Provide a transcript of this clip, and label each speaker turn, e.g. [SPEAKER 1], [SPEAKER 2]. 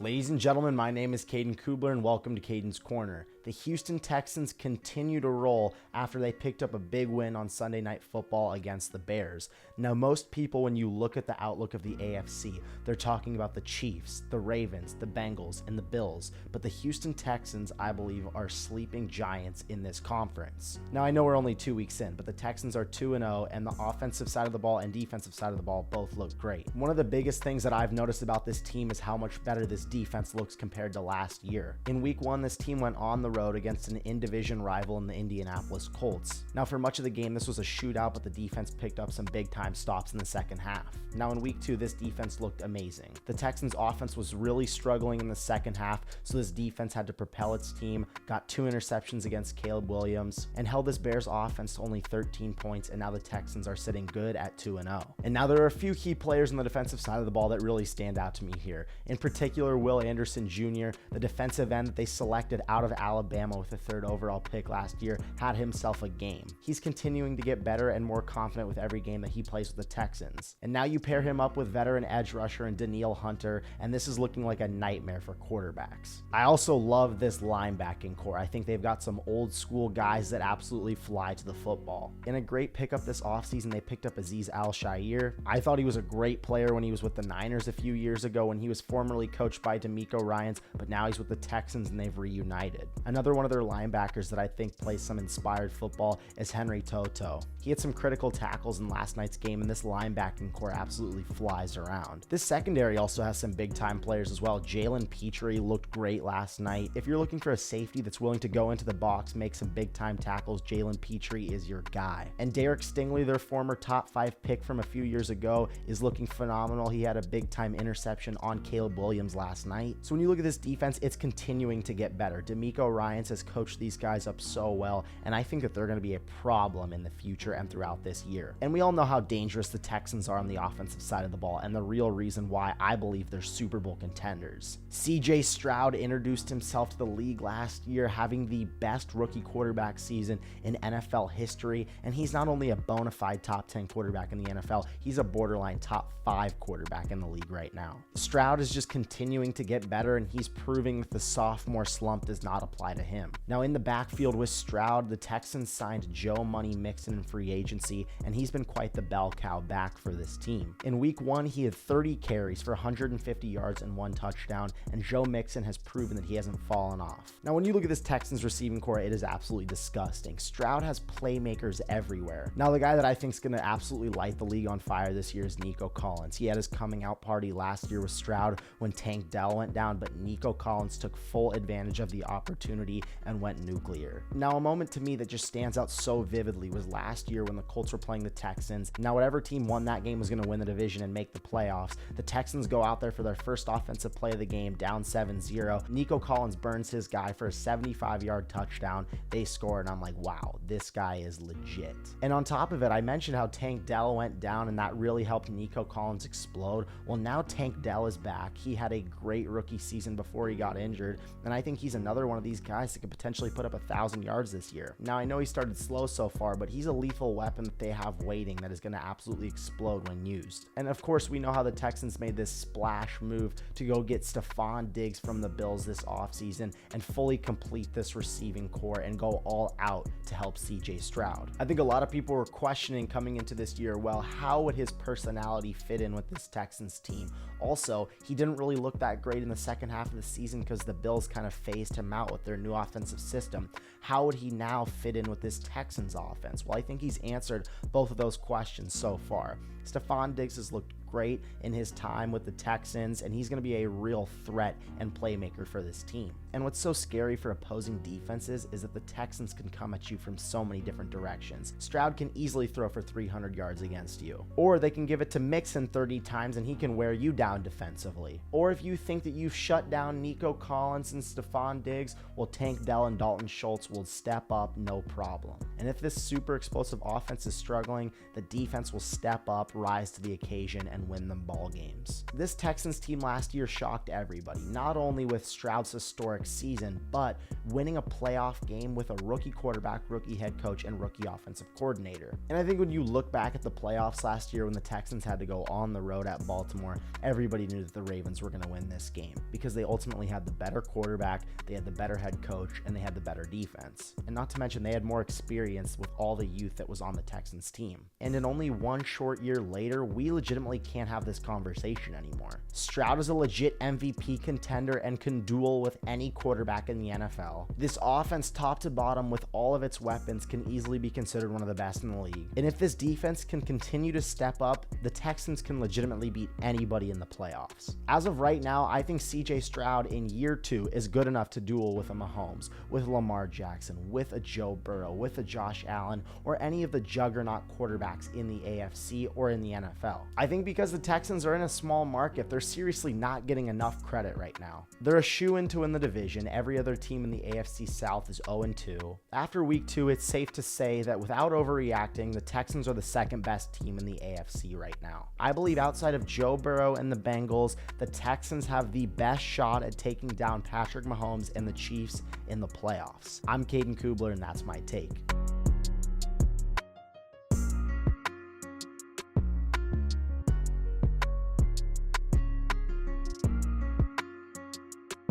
[SPEAKER 1] Ladies and gentlemen, my name is Caden Kubler and welcome to Caden's Corner. The Houston Texans continue to roll after they picked up a big win on Sunday Night Football against the Bears. Now, most people, when you look at the outlook of the AFC, they're talking about the Chiefs, the Ravens, the Bengals, and the Bills. But the Houston Texans, I believe, are sleeping giants in this conference. Now, I know we're only 2 weeks in, but the Texans are 2-0, and the offensive side of the ball and defensive side of the ball both look great. One of the biggest things that I've noticed about this team is how much better this defense looks compared to last year. In week 1, this team went on the road against an in-division rival in the Indianapolis Colts. Now, for much of the game, this was a shootout, but the defense picked up some big-time stops in the second half. Now, in week 2, this defense looked amazing. The Texans' offense was really struggling in the second half, so this defense had to propel its team, got 2 interceptions against Caleb Williams, and held this Bears offense to only 13 points, and now the Texans are sitting good at 2-0. And now there are a few key players on the defensive side of the ball that really stand out to me here. In particular, Will Anderson Jr., the defensive end that they selected out of Alabama with the 3rd overall pick last year, had himself a game. He's continuing to get better and more confident with every game that he plays with the Texans. And now you pair him up with veteran edge rusher and Danielle Hunter, and this is looking like a nightmare for quarterbacks. I also love this linebacking core. I think they've got some old school guys that absolutely fly to the football. In a great pickup this offseason, they picked up Azeez Al-Shaair. I thought he was a great player when he was with the Niners a few years ago when he was formerly coached by DeMeco Ryans, but now he's with the Texans and they've reunited. Another one of their linebackers that I think plays some inspired football is Henry Toto. He had some critical tackles in last night's game, and this linebacking core absolutely flies around. This secondary also has some big-time players as well. Jalen Pitre looked great last night. If you're looking for a safety that's willing to go into the box, make some big-time tackles, Jalen Pitre is your guy. And Derek Stingley, their former top 5 pick from a few years ago, is looking phenomenal. He had a big-time interception on Caleb Williams last night. So when you look at this defense, it's continuing to get better. DeMeco Ryans has coached these guys up so well, and I think that they're going to be a problem in the future and throughout this year. And we all know how dangerous the Texans are on the offensive side of the ball, and the real reason why I believe they're Super Bowl contenders. CJ Stroud introduced himself to the league last year, having the best rookie quarterback season in NFL history, and he's not only a bona fide top 10 quarterback in the NFL, he's a borderline top 5 quarterback in the league right now. Stroud is just continuing to get better, and he's proving that the sophomore slump does not apply to him. Now, in the backfield with Stroud, the Texans signed Joe Money Mixon in free agency, and he's been quite the bell cow back for this team. In week 1, he had 30 carries for 150 yards and 1 touchdown, and Joe Mixon has proven that he hasn't fallen off. Now, when you look at this Texans receiving core, it is absolutely disgusting. Stroud has playmakers everywhere. Now, the guy that I think is going to absolutely light the league on fire this year is Nico Collins. He had his coming out party last year with Stroud when Tank Dell went down, but Nico Collins took full advantage of the opportunity and went nuclear. Now, a moment to me that just stands out so vividly was last year when the Colts were playing the Texans. Now, whatever team won that game was going to win the division and make the playoffs. The Texans go out there for their first offensive play of the game, down 7-0. Nico Collins burns his guy for a 75-yard touchdown. They score, and I'm like, wow, this guy is legit. And on top of it, I mentioned how Tank Dell went down, and that really helped Nico Collins explode. Well, now Tank Dell is back. He had a great rookie season before he got injured, and I think he's another one of these guys that could potentially put up 1,000 yards this year. Now, I know he started slow so far, but he's a lethal weapon that they have waiting that is going to absolutely explode when used. And of course, we know how the Texans made this splash move to go get Stephon Diggs from the Bills this offseason and fully complete this receiving core and go all out to help CJ Stroud. I think a lot of people were questioning coming into this year, well, how would his personality fit in with this Texans team? Also, he didn't really look that great in the second half of the season because the Bills kind of phased him out with their new offensive system. How would he now fit in with this Texans offense? Well, I think he's answered both of those questions so far. Stephon Diggs has looked great in his time with the Texans, and he's going to be a real threat and playmaker for this team. And what's so scary for opposing defenses is that the Texans can come at you from so many different directions. Stroud can easily throw for 300 yards against you, or they can give it to Mixon 30 times and he can wear you down defensively. Or if you think that you've shut down Nico Collins and Stephon Diggs, well, Tank Dell and Dalton Schultz will step up no problem. And if this super explosive offense is struggling, the defense will step up, rise to the occasion, and and win them ball games. This Texans team last year shocked everybody, not only with Stroud's historic season, but winning a playoff game with a rookie quarterback, rookie head coach, and rookie offensive coordinator. And I think when you look back at the playoffs last year when the Texans had to go on the road at Baltimore, everybody knew that the Ravens were going to win this game because they ultimately had the better quarterback, they had the better head coach, and they had the better defense. And not to mention they had more experience with all the youth that was on the Texans team. And in only one short year later, we legitimately can't have this conversation anymore. Stroud is a legit MVP contender and can duel with any quarterback in the NFL. This offense, top to bottom, with all of its weapons, can easily be considered one of the best in the league. And if this defense can continue to step up, the Texans can legitimately beat anybody in the playoffs. As of right now, I think CJ Stroud in year 2 is good enough to duel with a Mahomes, with Lamar Jackson, with a Joe Burrow, with a Josh Allen, or any of the juggernaut quarterbacks in the AFC or in the NFL. I think because the Texans are in a small market, they're seriously not getting enough credit right now. They're a shoo-in to win the division. Every other team in the AFC South is 0-2. After week 2, it's safe to say that without overreacting, the Texans are the second best team in the AFC right now. I believe outside of Joe Burrow and the Bengals, the Texans have the best shot at taking down Patrick Mahomes and the Chiefs in the playoffs. I'm Caden Kubler, and that's my take.